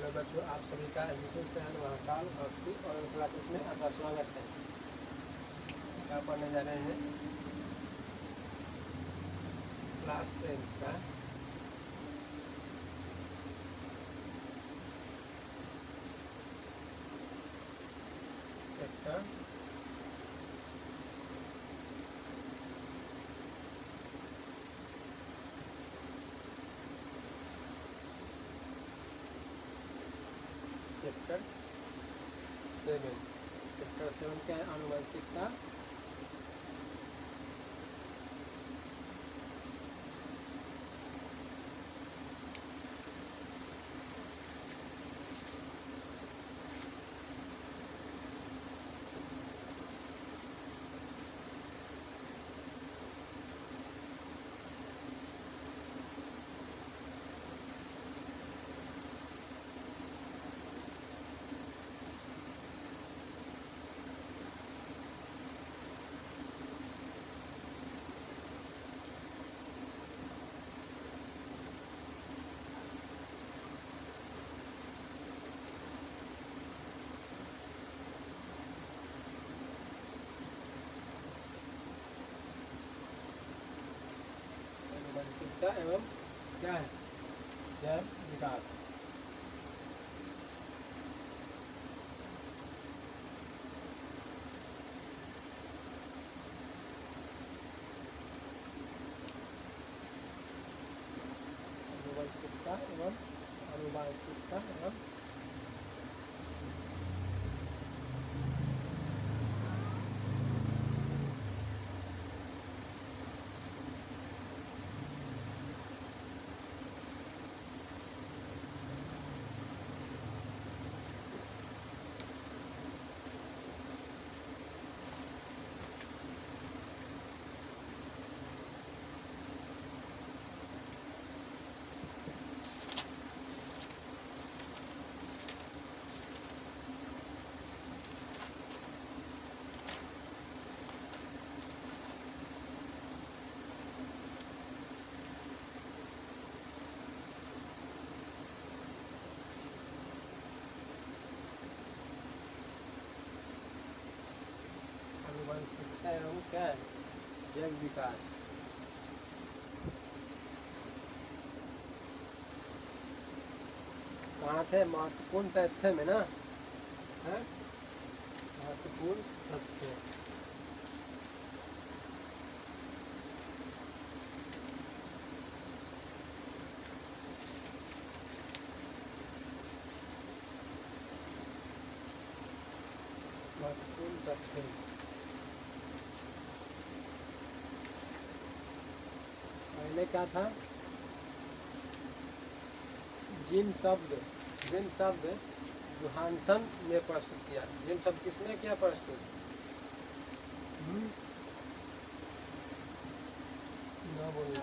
Hello बच्चों, आप सभी का यूट्यूब चैनल महाकाल भक्ति और क्लासेस में आपका स्वागत है। क्या पढ़ने जा रहे हैं? क्लास 10 का चैप्टर चैप्टर 7। चैप्टर 7 क्या है? आनुवंशिकता। आनुवंशिकता एवं क्या है? जैव विकास। आनुवंशिकता एवं आनुवंशिकता एवं आनुवंशिकता एवं क्या है? जैव विकास। कहाँ थे? महत्वपूर्ण तथ्य में ना है? महत्वपूर्ण तथ्य। महत्वपूर्ण तथ्य। पहले क्या था? जिन शब्द जोहानसन ने प्रस्तुत किया। जिन शब्द किसने किया प्रस्तुत? ना बोलना।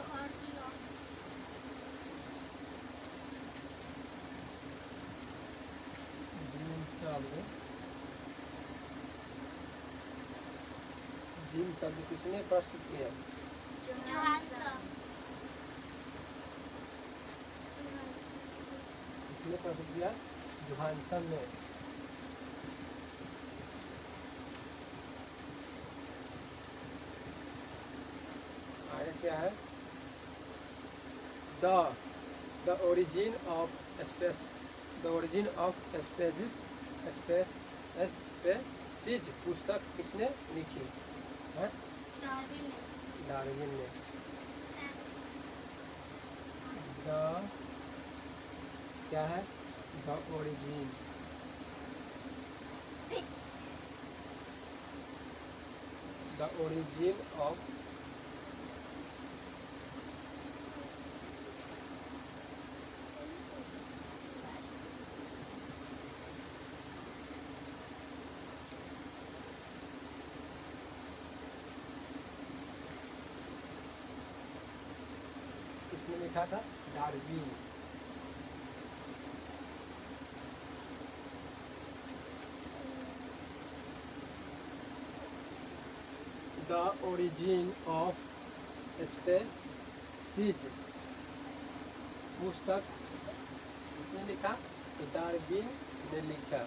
जिन शब्द किसने प्रस्तुत किया? किसने प्रस्तुत किया? जोहानसन ने। आगे क्या है? द ओरिजिन ऑफ स्पेसीज पुस्तक किसने लिखी है? डार्विन ने। क्या है? द ओरिजिन ऑफ किसने लिखा था? Darwin. The origin of species पुस्तक किसने लिखा? डार्विन ने लिखा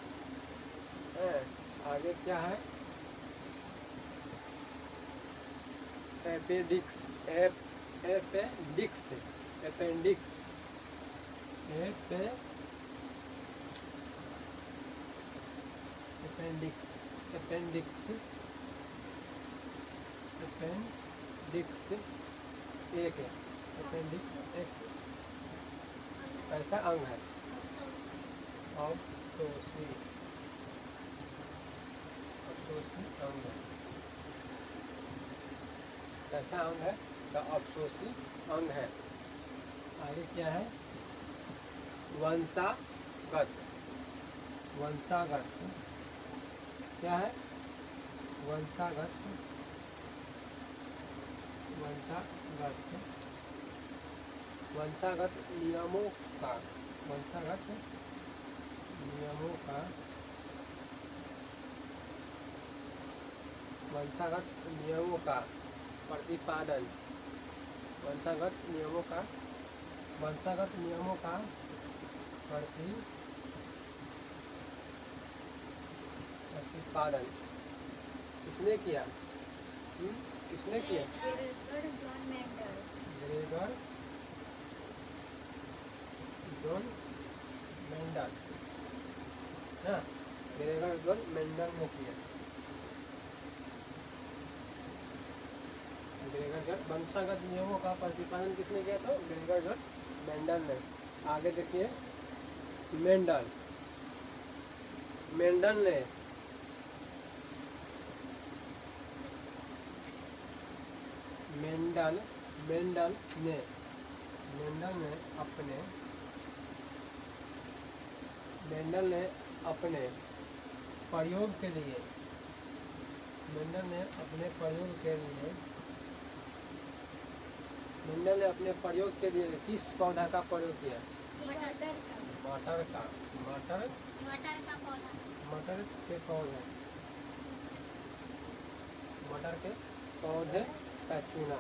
है। आगे क्या है? एपेडिक्स, एपेडिक्स, अपेंडिक्स, अपेंडिक्स, अपेंडिक्स, अपेंडिक्स एक है, अपेंडिक्स एक ऐसा अंग है। अफसोसी, अफसोसी अंग है, कैसा अंग है? तो अफसोसी अंग है। आगे क्या है? वंशागत, वंशागत क्या है? वंशागत, वंशागत, वंशागत नियमों का, वंशागत नियमों का, वंशागत नियमों का प्रतिपादन, वंशागत नियमों का, वंशागत नियमों का प्रतिपादन किसने किया? किसने किया? ग्रेगर जॉन मेंडल, हाँ, ग्रेगर जॉन मेंडल ने किया। ग्रेगर जॉन, वंशागत नियमों का प्रतिपादन किसने किया? तो ग्रेगर जॉन मेंडल ने। आगे देखिए, मेंडल, मेंडल ने मेंडल मेंडल ने मेंडल ने अपने मेंडल ने अपने प्रयोग के लिए, मेंडल ने अपने प्रयोग के लिए, मेंडल ने अपने प्रयोग के लिए किस पौधा का प्रयोग किया? मटर का, मटर का, मटर, मटर का पौधा, मटर के पौधे, मटर के पौधे का चुना,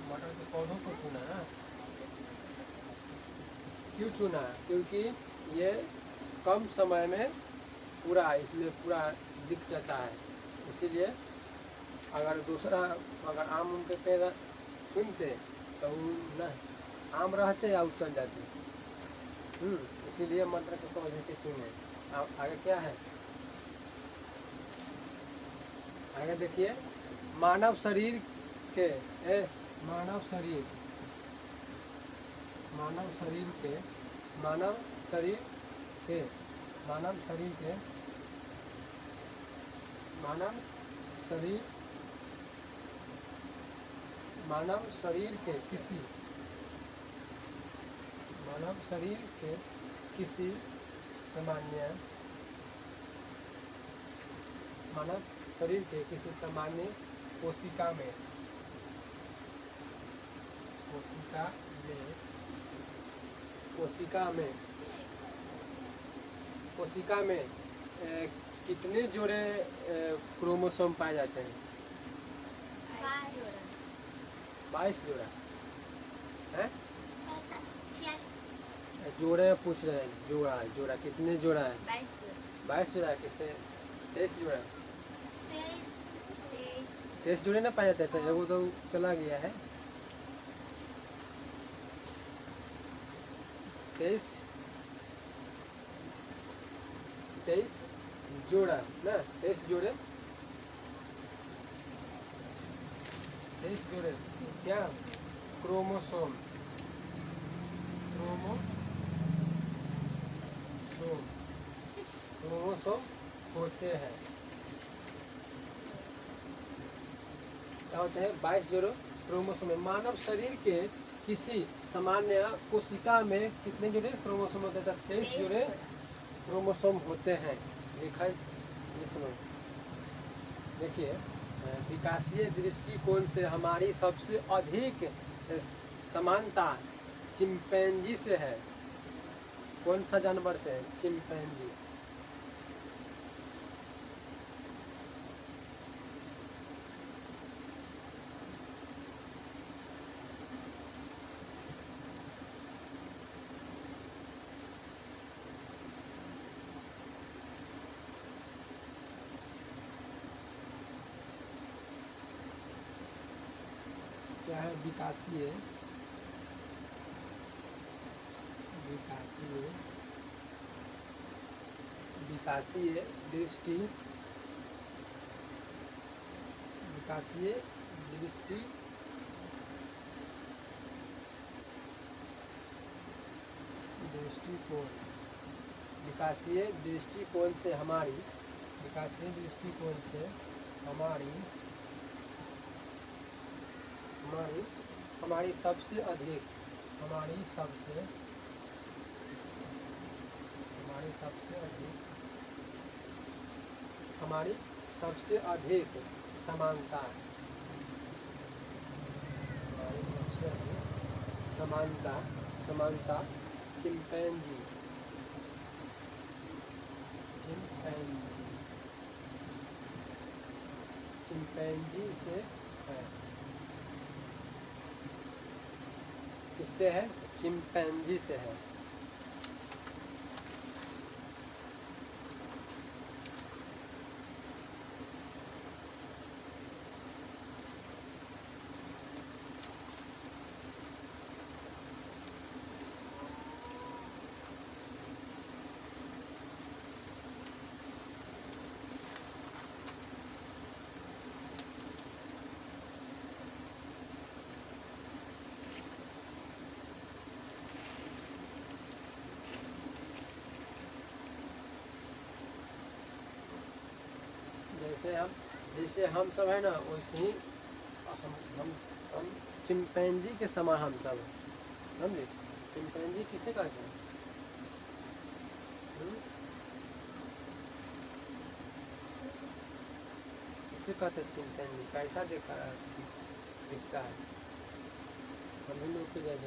मटर के पौधों को चुना। क्यों चुना? क्योंकि ये कम समय में पूरा, इसमें पूरा दिख जाता है, इसीलिए। अगर दूसरा, अगर आम के पेड़ चुनते तो न आम रहते या चल जाते, इसीलिए मटर के पौधे के चुने। आगे क्या है? आगे देखिए, मानव शरीर के, मानव शरीर, मानव शरीर के, मानव शरीर के, मानव शरीर के, मानव शरीर, मानव शरीर के किसी, मानव शरीर के किसी सामान्य, मानव शरीर के किसी सामान्य कोशिका में, कोशिका में, कोशिका में, कोशिका में कितने जोड़े क्रोमोसोम पाए जाते हैं? 22 जोड़ा है। जोड़े पूछ रहे हैं, जोड़ा, जोड़ा कितने जोड़ा है? 22 जोड़ा, कितने? 23 जोड़ा, 23 जोड़े ना पाए जाते थे, वो तो चला गया है। 23 जोड़ा ना, 23 जोड़े, 23 जोड़े क्या? क्रोमोसोम, क्रोमोसोम, क्रोमोसोम होते हैं। क्या होते हैं? 22 जोड़े क्रोमोसोम। मानव शरीर के किसी सामान्य कोशिका में कितने जोड़े क्रोमोसोम होते हैं? 23 जोड़े क्रोमोसोम होते हैं। लिख लो, देखिए, विकासीय दृष्टिकोण से हमारी सबसे अधिक समानता चिंपैंजी से है। कौन सा जानवर से है? चिंपैंजी। क्या है? विकासीय विकासीय विकासीय दृष्टि विकासीय दृष्टि दृष्टिकोण विकासीय दृष्टिकोण से हमारी विकासीय दृष्टिकोण से हमारी हमारी हमारी सबसे अधिक हमारी सबसे अधिक समानता हमारी सबसे अधिक समानता चिंपैंजी से है। किससे है? चिंपैंजी से है। जैसे हम सब है ना, वैसे ही हम चिंपैंजी के समान हम सब समझे। चिंपैंजी किसे कहते हैं? किसे कहते हैं चिंपैंजी? कैसा दिखता है? हम ही लोग के जैसे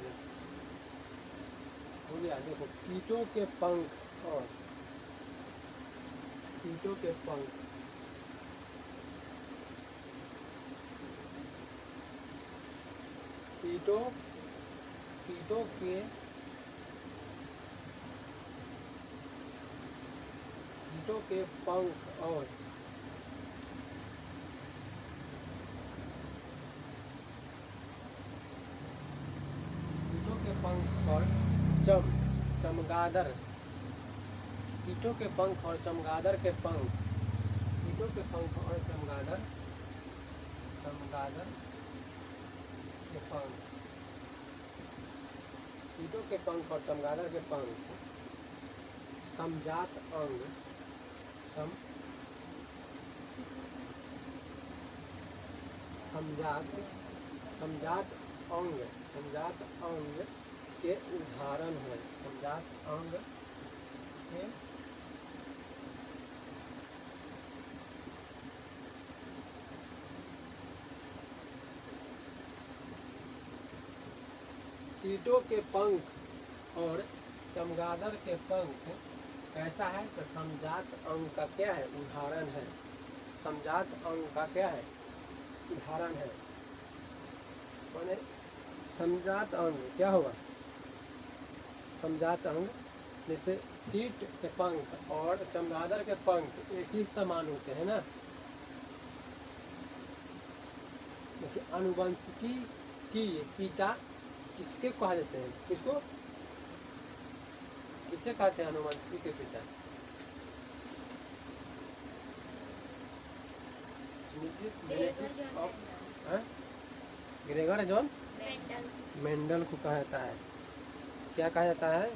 हो गया। देखो, कीटों के पंख और कीटों के पंख कीटों के पंख और चमगादड़ कीटों के पंख और चमगादड़ के पंख कीटों के पंख और चमगादड़ के पंख कीटों के पंख और चमगादड़ के पंख समजात अंग समजात अंग के उदाहरण है। समजात अंग के कीटों के पंख और चमगादड़ के पंख कैसा है? तो समजात अंग का क्या है? उदाहरण है। समजात अंग का क्या है? उदाहरण है। माने समजात अंग क्या होगा? समजात अंग जैसे कीट के पंख और चमगादड़ के पंख एक ही समान होते हैं ना। देखिए, आनुवंशिकी की पिता किसके कहा जाते हैं? किसको? किसे कहते हैं आनुवंशिकी के पिता? Genetics of Gregor John Mendel को कहा जाता है। क्या कहा जाता है?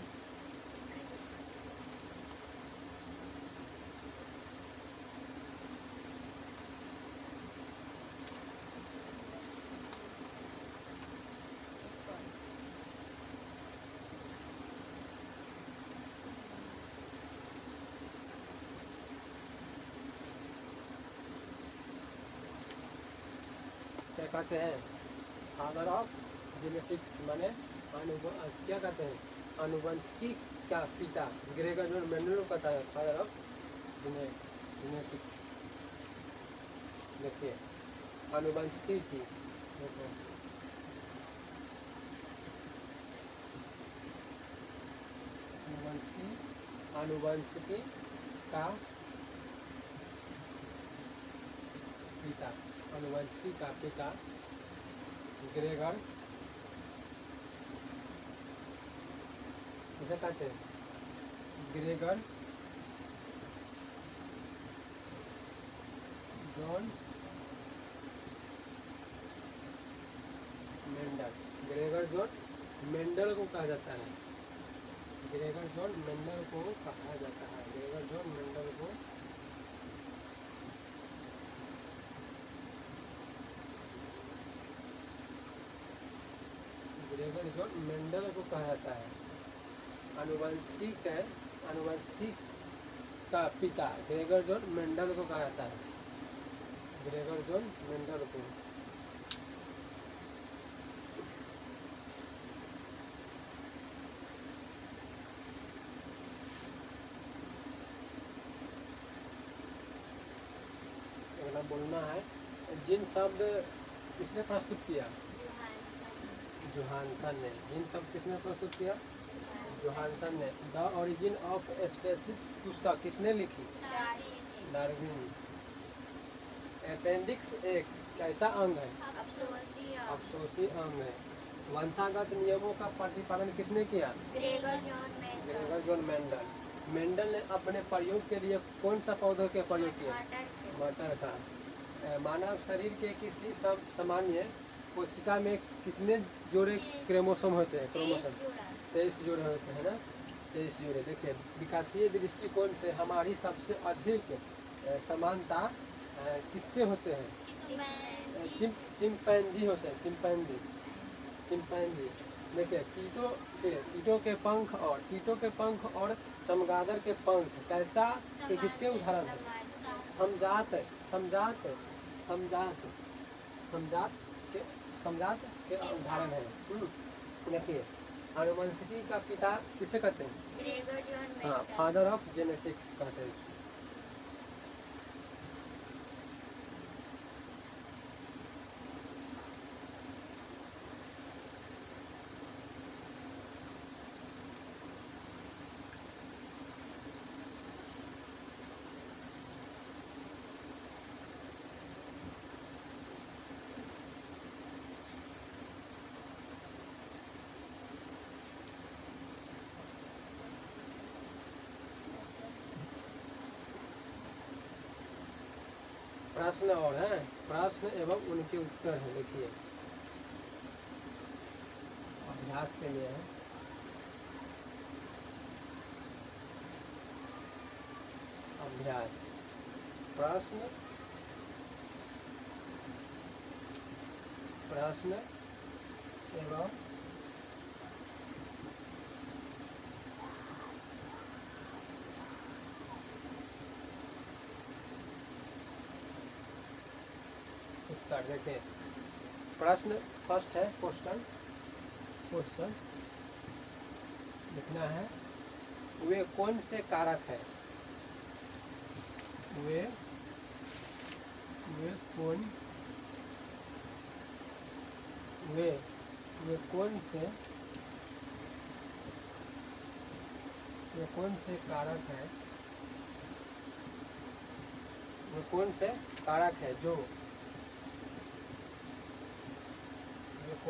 क्या कहते हैं? फादर ऑफ जेनेटिक्स माने क्या कहते हैं? आनुवंशिकी का पिता ग्रेगर जॉन मेंडल को कहता है फादर ऑफ जेनेटिक्स। देखिए, आनुवंशिकी की आनुवंशिकी का पिता आनुवंशिकी का पिता ग्रेगर इसे कहते हैं Gregor John Mendel. Gregor John Mendel को कहा जाता है, ग्रेगर जॉन मेंडल को कहा जाता है, ग्रेगर जॉन मेंडल को ग्रेगर जॉन मेंडल को कहा जाता है। आनुवंशिकी का पिता ग्रेगर जॉन मेंडल को कहा जाता है, ग्रेगर जॉन मेंडल को। अगला बोलना है जिन शब्द किसने प्रस्तुत किया, जोहानसन ने। जिन शब्द किसने प्रस्तुत किया, जोहानसन ने। द ओरिजिन ऑफ स्पीशीज पुस्तक किसने लिखी, डार्विन। अपेंडिक्स एक कैसा अंग है, अफसोसी अंग है। वंशागत नियमों का प्रतिपादन किसने किया, ग्रेगर जॉन मेंडल। मेंडल ने अपने प्रयोग के लिए कौन सा पौधों के प्रयोग किया, मटर का। मानव शरीर के किसी सामान्य कोशिका में कितने जोड़े क्रोमोसोम होते हैं, क्रोमोसोम 23 जोड़े होते हैं ना, 23 जोड़े। देखिए विकासीय दृष्टिकोण से हमारी सबसे अधिक समानता किससे होते हैं, चिंपैंजी हो से, चिंपैंजी। देखिए कीटों के पंख और चमगादड़ के पंख कैसा के किसके उदाहरण है, समजात के उदाहरण है। देखिए आनुवंशिकी का पिता किसे कहते हैं, हाँ फादर ऑफ जेनेटिक्स कहते हैं इसको। प्रश्न और है, प्रश्न एवं उनके उत्तर है। देखिए अभ्यास के लिए है। अभ्यास प्रश्न एवं उत्तर। देखिए प्रश्न फर्स्ट है क्वेश्चन लिखना है, वे कौन से कारक है, वे कौन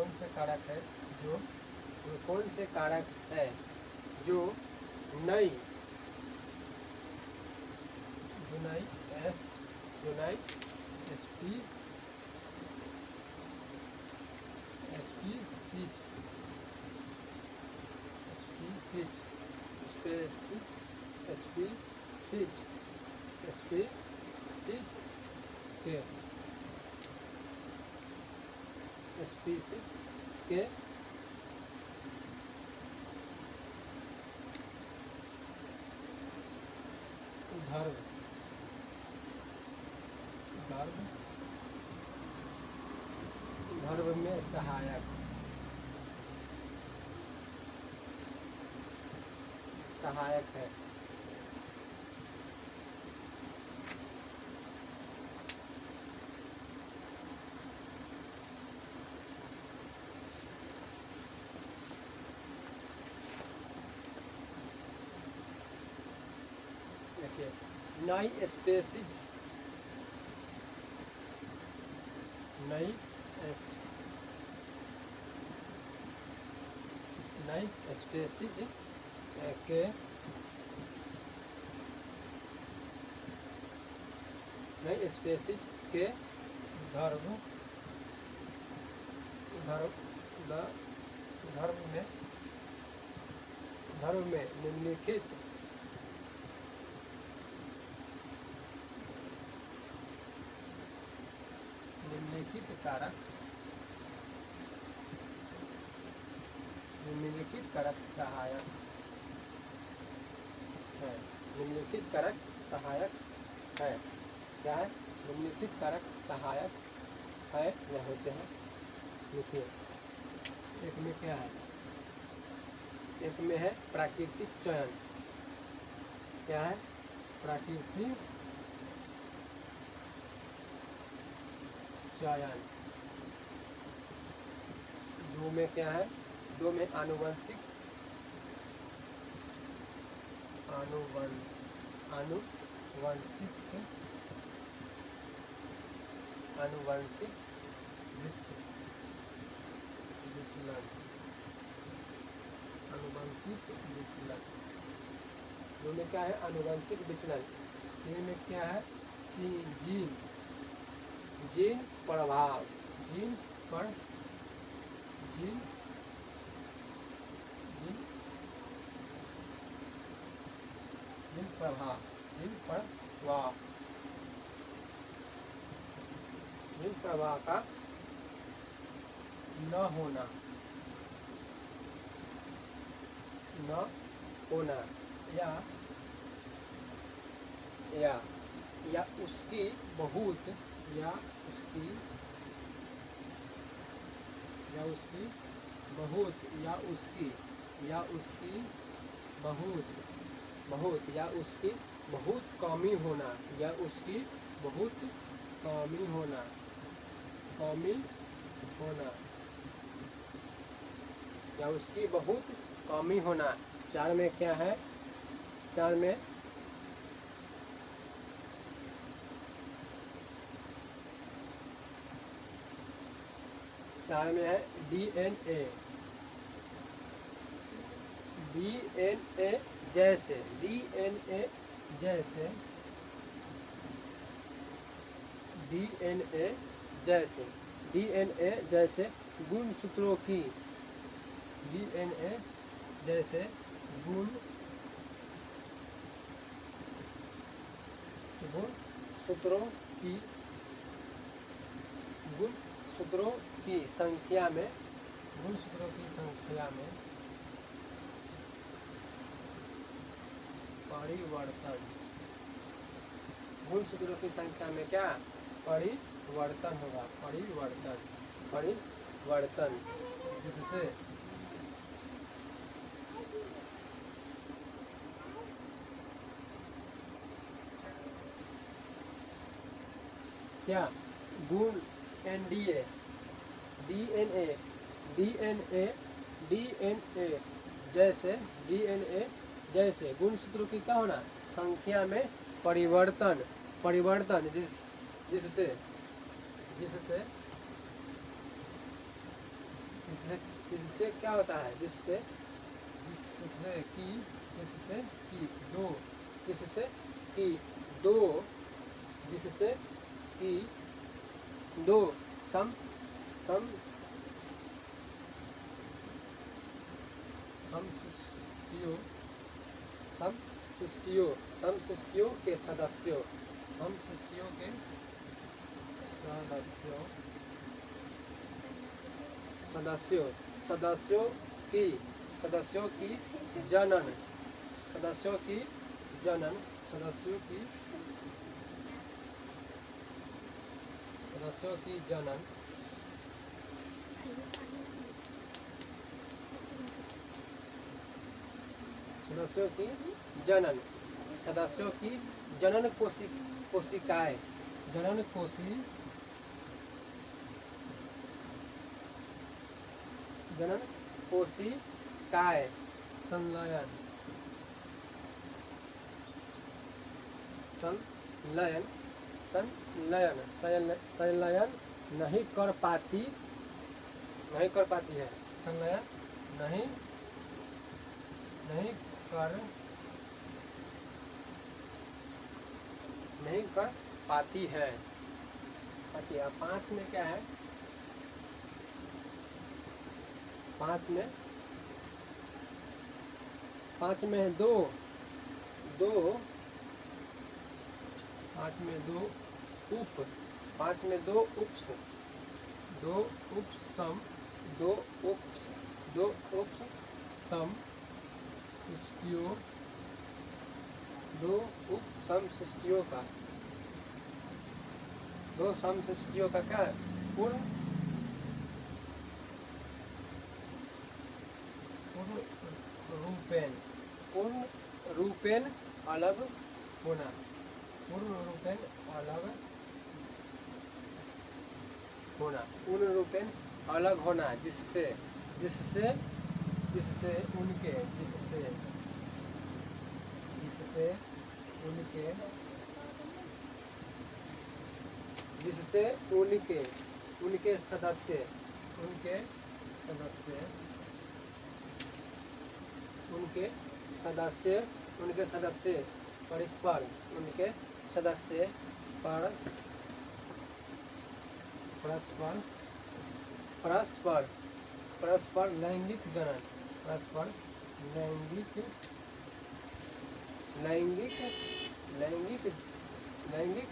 से कारक है, वे कौन से कारक है जो नई स्पीशीज के गर्भ में सहायक है। नई स्पीशीज नई स्पीशीज के नई स्पीशीज के धर्म में निम्नलिखित कारक सहायक है। निम्नलिखित कारक सहायक है। क्या है? निम्नलिखित कारक सहायक है या होते हैं। देखिए, एक में क्या है? एक में है प्राकृतिक चयन। क्या है? प्राकृतिक चयन। दो में क्या है? दो में आनुवंशिक विचलन। दो में क्या है? आनुवंशिक विचलन। तीन में क्या है? जीन प्रभाव। जीन प्रभाव का न होना या उसकी बहुत कमी होना या उसकी बहुत कमी होना। चार में क्या है? चार में है डीएनए जैसे गुणसूत्रों की गुणसूत्रों की संख्या में परिवर्तन। गुणसूत्रों की संख्या में क्या? परिवर्तन होगा। परिवर्तन जिससे क्या? गुण डीएनए जैसे गुणसूत्रों की क्या होना? संख्या में परिवर्तन जिससे क्या होता है? जिससे दो समशिष्टियों के सदस्यों की जनन सदस्यों की जनन कोशिकाएं संलयन नहीं कर पाती है। संलयन नहीं नहीं कर नहीं कर पाती है। बाकी अब 5 में क्या है, 5 में है 2, 5 में 2 उप, 5 में 2 उप्स, 2 उपसम, 2 उप्स, 2 उपसम शिष्टियों, 2 उपसम शिष्टियों का, 2 समशिष्टियों का क्या है, पूर्ण रूपेण, पूर्ण रूपेण अलग होना, पूर्ण रूपेण अलग होना, पूर्ण रूपेण अलग होना, जिससे जिससे जिससे उनके जिससे जिससे उनके जिससे उनके उनके सदस्य उनके सदस्य उनके सदस्य उनके सदस्य परस्पर उनके सदस्य परस्पर परस्पर परस्पर लैंगिक जनन, परस्पर लैंगिक लैंगिक लैंगिक लैंगिक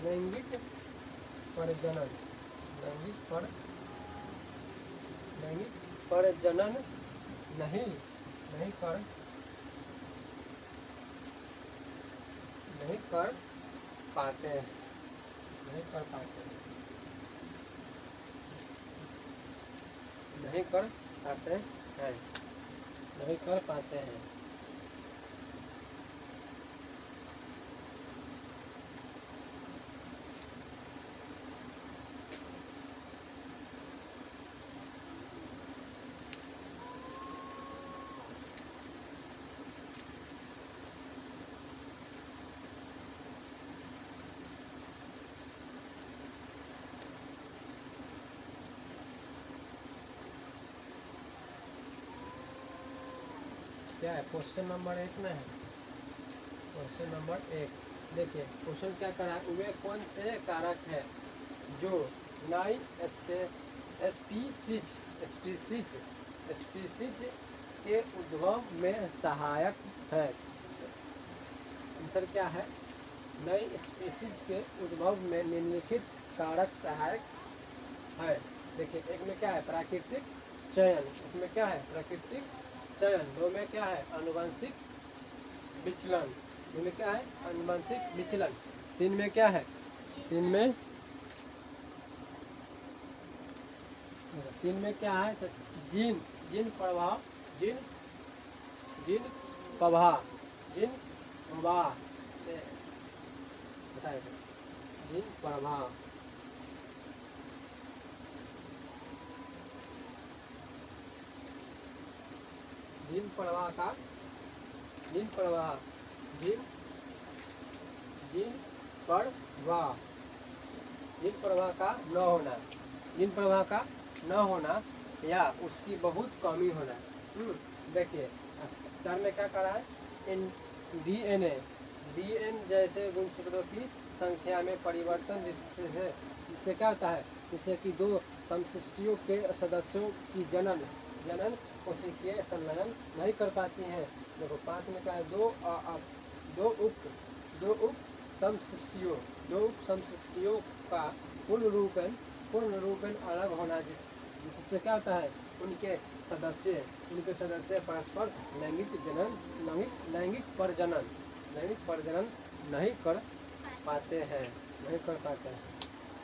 लैंगिक प्रजनन, लैंगिक प्रजनन नहीं नहीं कर पाते हैं, नहीं कर पाते हैं, नहीं कर पाते हैं, नहीं कर पाते हैं। क्या है, क्वेश्चन नंबर 1 में है, क्वेश्चन नंबर 1 देखिए, क्वेश्चन क्या करा है, वे कौन से कारक है जो नई स्पीसीज के उद्भव में सहायक है। आंसर क्या है, नई स्पीसीज के उद्भव में निम्नलिखित कारक सहायक है। देखिए, एक में क्या है, प्राकृतिक चयन, एक में क्या है, प्राकृतिक चयन, 2 में क्या है, आनुवंशिक विचलन, 2 में क्या है, आनुवंशिक विचलन, 3 में क्या है, 3 में क्या है, तो जीन जीन प्रभाव, जीन जीन प्रभाव, जीन प्रभाव बताइए, जीन प्रभाव, जीन प्रवाह का जीन प्रवाह जीन जीन प्रवाह जीन प्रवाह का न होना, जीन प्रवाह का न होना या उसकी बहुत कमी होना। देखिए, 4 में क्या करा है, इन डीएन जैसे गुणसूत्रों की संख्या में परिवर्तन, जिससे क्या होता है, जिससे कि 2 समशिष्टियों के सदस्यों की जनन कोशिकीय संलयन नहीं कर पाती हैं। देखो, 5 में क्या है, 2 उप समशिष्टियों का पूर्ण रूपेण अलग होना, जिससे क्या होता है, उनके सदस्य परस्पर लैंगिक प्रजनन नहीं कर पाते हैं,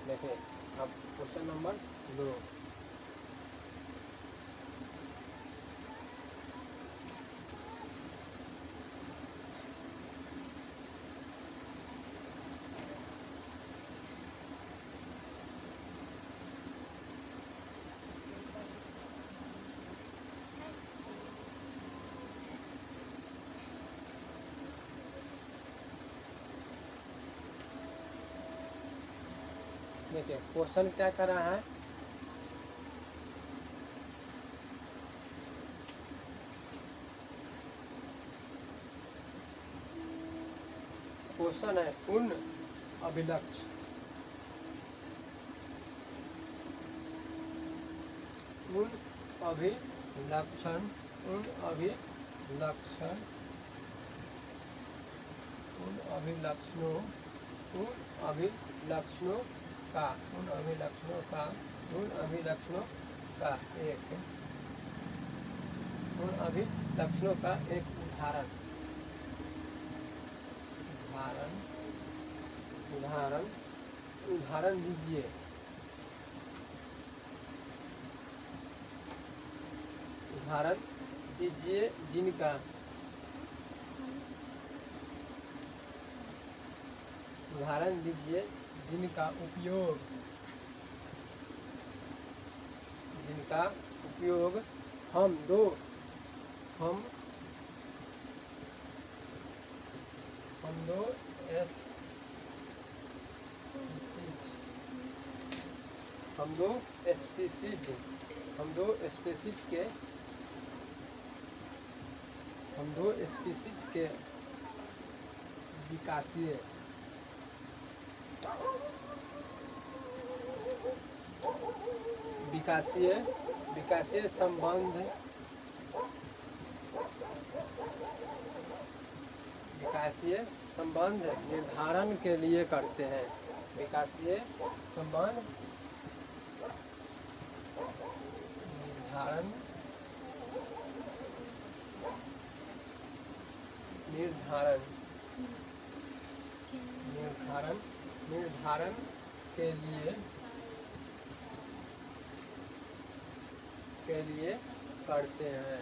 देखिए, अब क्वेश्चन नंबर 2, देखिए, क्वेश्चन क्या कर रहा है, क्वेश्चन है उन अभिलक्ष उन अभिलक्षण उन अभिलक्षण उन अभिलक्षणों उन अभिलक्षणों का उन अभिलक्षणों का उन अभिलक्षणों का एक उन अभिलक्षणों का एक उदाहरण उदाहरण उदाहरण उदाहरण दीजिए। उदाहरण दीजिए जिनका उदाहरण दीजिए जिनका उपयोग हम दो स्पीशीज के विकासीय संबंध निर्धारण के लिए करते हैं। विकासीय संबंध निर्धारण के लिए करते हैं।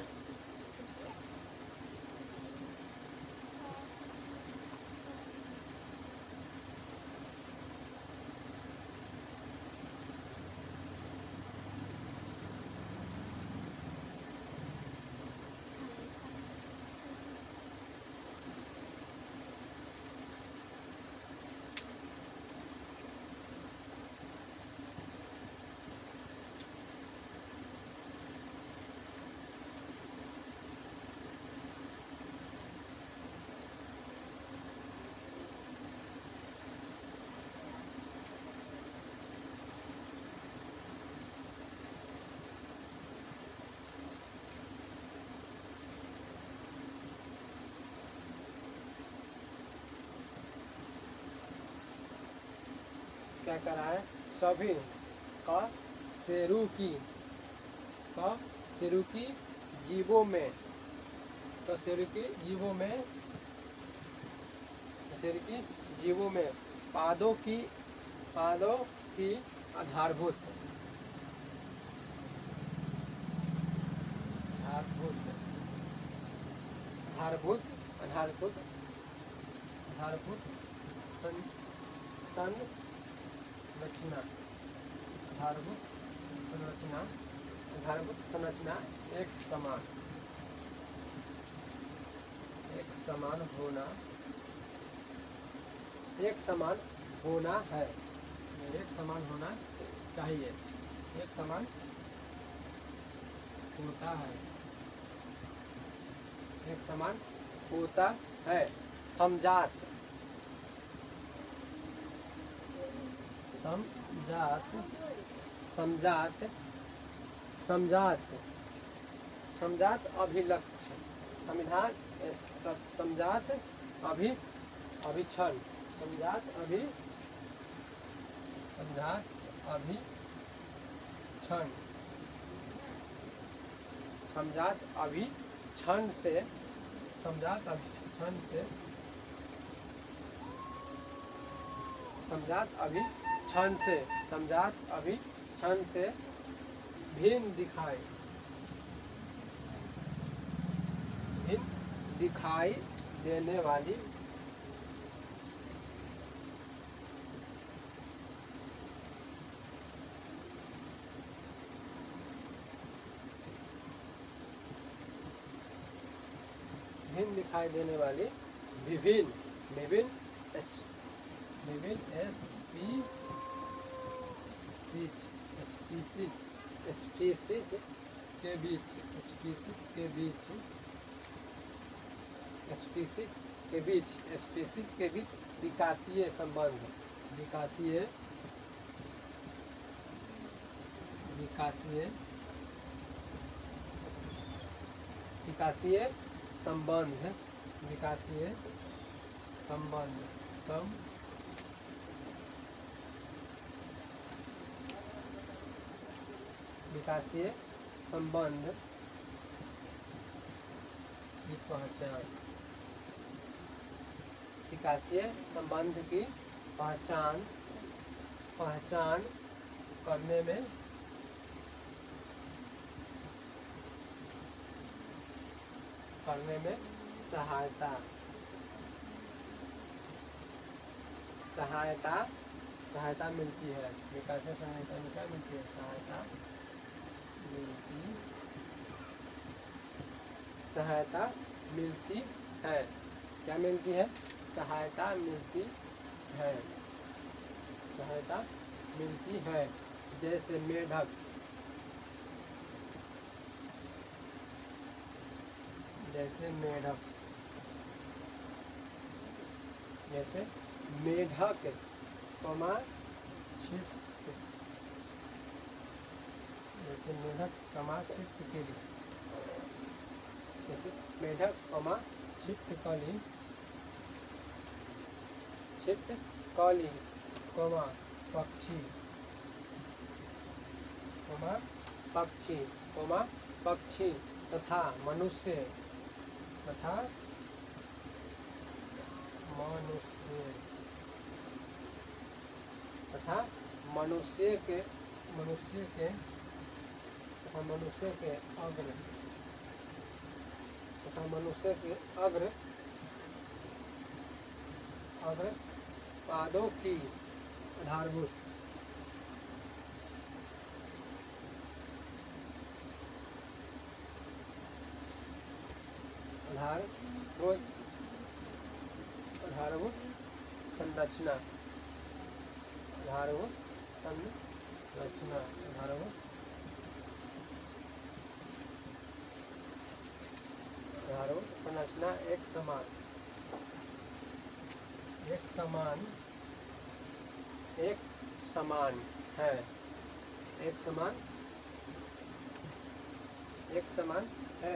क्या करा है? सभी कशेरुकी जीवों में पादों की आधारभूत संरचना एक समान होना है। एक समान होना चाहिए। एक समान होता है। एक समान होता है। समजात अभिलक्ष समजात अभिक्षण समजात अभिक्षण से भिन्न दिखाई देने वाली विभिन्न स्पीशीज के बीच स्पीसीज के बीच विकासीय संबंध, विकासीय संबंध, विकासीय संबंध विकासीय संबंध की पहचान, विकासीय संबंध की पहचान करने में सहायता मिलती है। विकासीय सहायता में क्या मिलती है? सहायता मिलती है। क्या मिलती है? सहायता मिलती है। जैसे मेढक, कमा छिपकली, पक्षी तथा मनुष्य अग्र पादों की आधारभूत संरचना, एक समान है।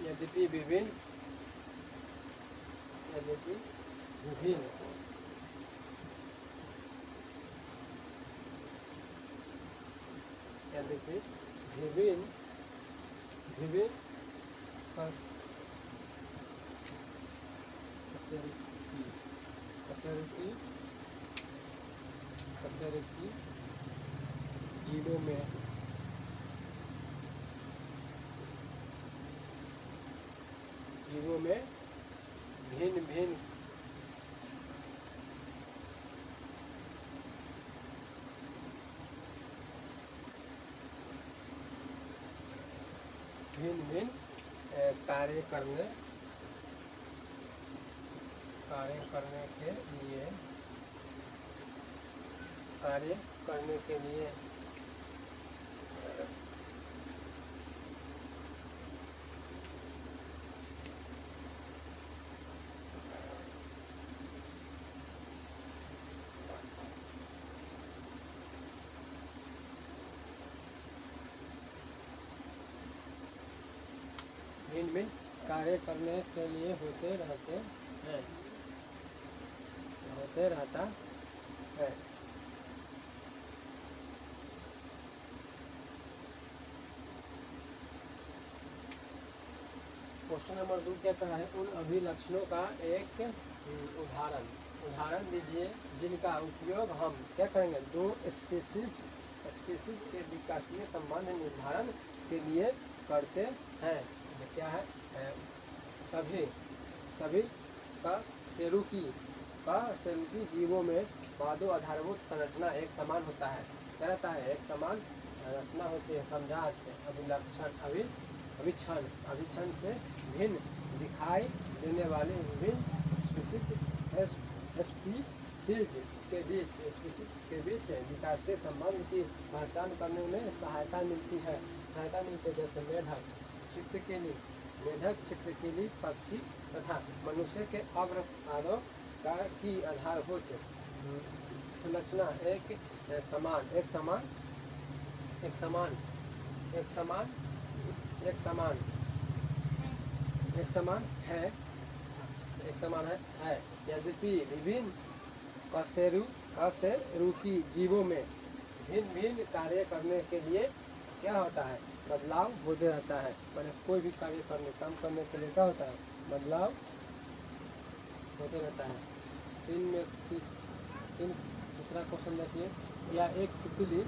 यद्यपि विभिन्न कसरती जीवों में भिन्न कार्य करने के लिए भिन्न कार्य करने के लिए होते रहता है। क्वेश्चन नंबर 2 क्या कहा है? उन अभिलक्षणों का एक उदाहरण दीजिए जिनका उपयोग हम क्या करेंगे? दो स्पीसीज के विकासीय संबंध निर्धारण के लिए करते हैं। क्या है? सभी का सेरुकी जीवों में पादों आधारभूत संरचना एक समान होता है। क्या रहता है? एक समान रचना होती है। समझा? अभिलक्षण अभिक्षण से भिन्न दिखाई देने वाली विभिन्न स्पीशीज के बीच विकासशील संबंध की पहचान करने में सहायता मिलती है। जैसे मेढक, छिपकली, पक्षी तथा मनुष्य के अग्रपादों का की आधारभूत संरचना एक समान है। यद्यपि विभिन्न कशेरुकी जीवों में भिन्न भिन्न कार्य करने के लिए क्या होता है, बदलाव होते रहता है। मैंने कोई भी कार्य काम करने के लिए क्या होता है, बदलाव होते रहता है। तीसरा क्वेश्चन देखिए, या एक तितली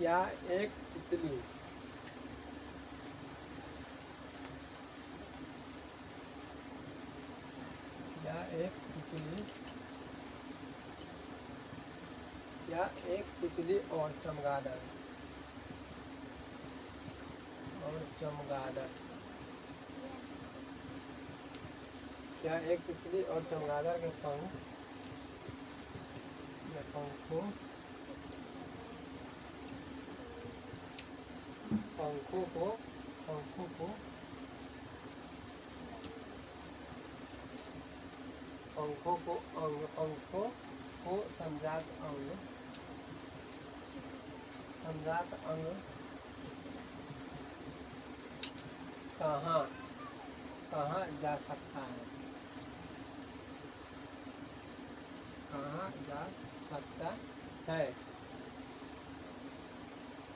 या एक तितली और चमगादड़ क्या एक तितली और चमगादड़ के पंखों को समजात अंग कहाँ जा सकता है?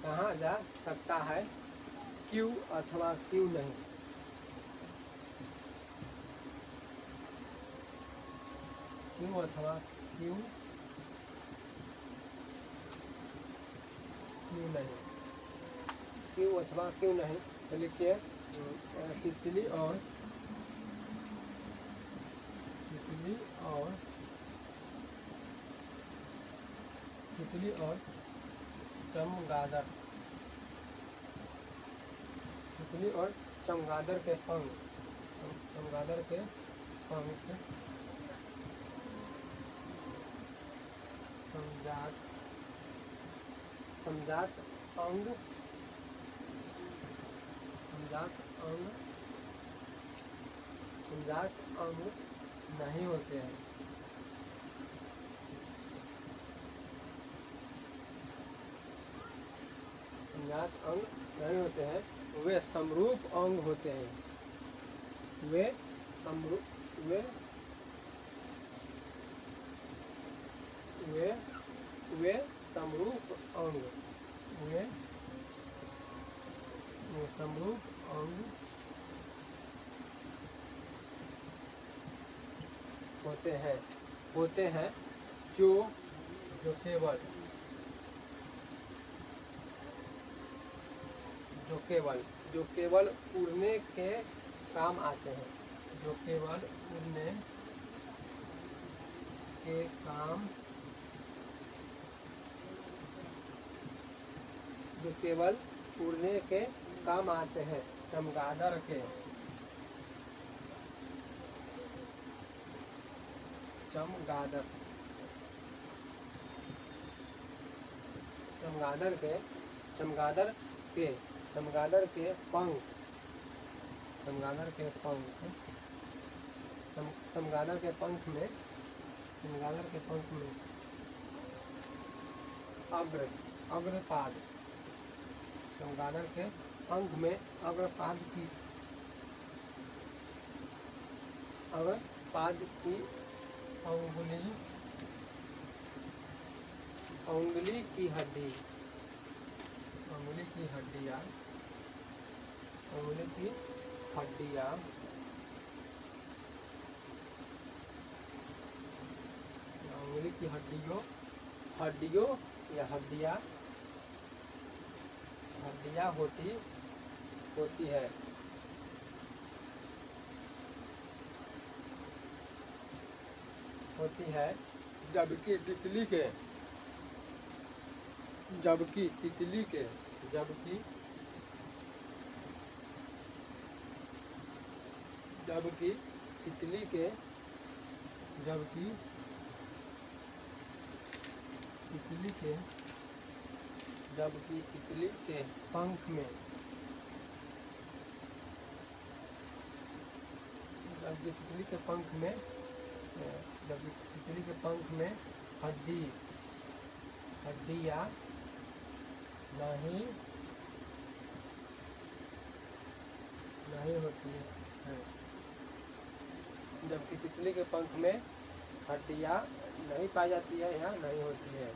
कहाँ जा सकता है? क्यों अथवा क्यों नहीं? क्यों अथवा क्यों नहीं? क्यों अथवा क्यों नहीं? तो लिखिए तितली और चमगादड़ के पंख समजात अंग नहीं होते हैं। समजात अंग नहीं होते हैं, वे समरूप अंग होते हैं। वे समरूप अंग होते हैं जो केवल उड़ने के काम आते हैं। जो केवल उड़ने के काम आते हैं। चमगादड़ के पंख में अग्रपाद चमगादड़ के पंख में अग्रपाद की अब पाद की उंगली, उंगली की हड्डी, उंगली की हड्डियाँ, उंगली की हड्डियाँ, उंगली की हड्डियों, हड्डियों या हड्डियाँ, हड्डियाँ होती होती है। होती है जबकि तितली के, जबकि तितली के, जबकि जबकि तितली के, जबकि तितली के, जबकि तितली के पंख में, जबकि तितली के पंख में, जबकि तितली के पंख में हड्डी, हड्डियाँ नहीं नहीं होती है। जबकि तितली के पंख में हड्डियाँ नहीं पाई जाती है या नहीं होती है।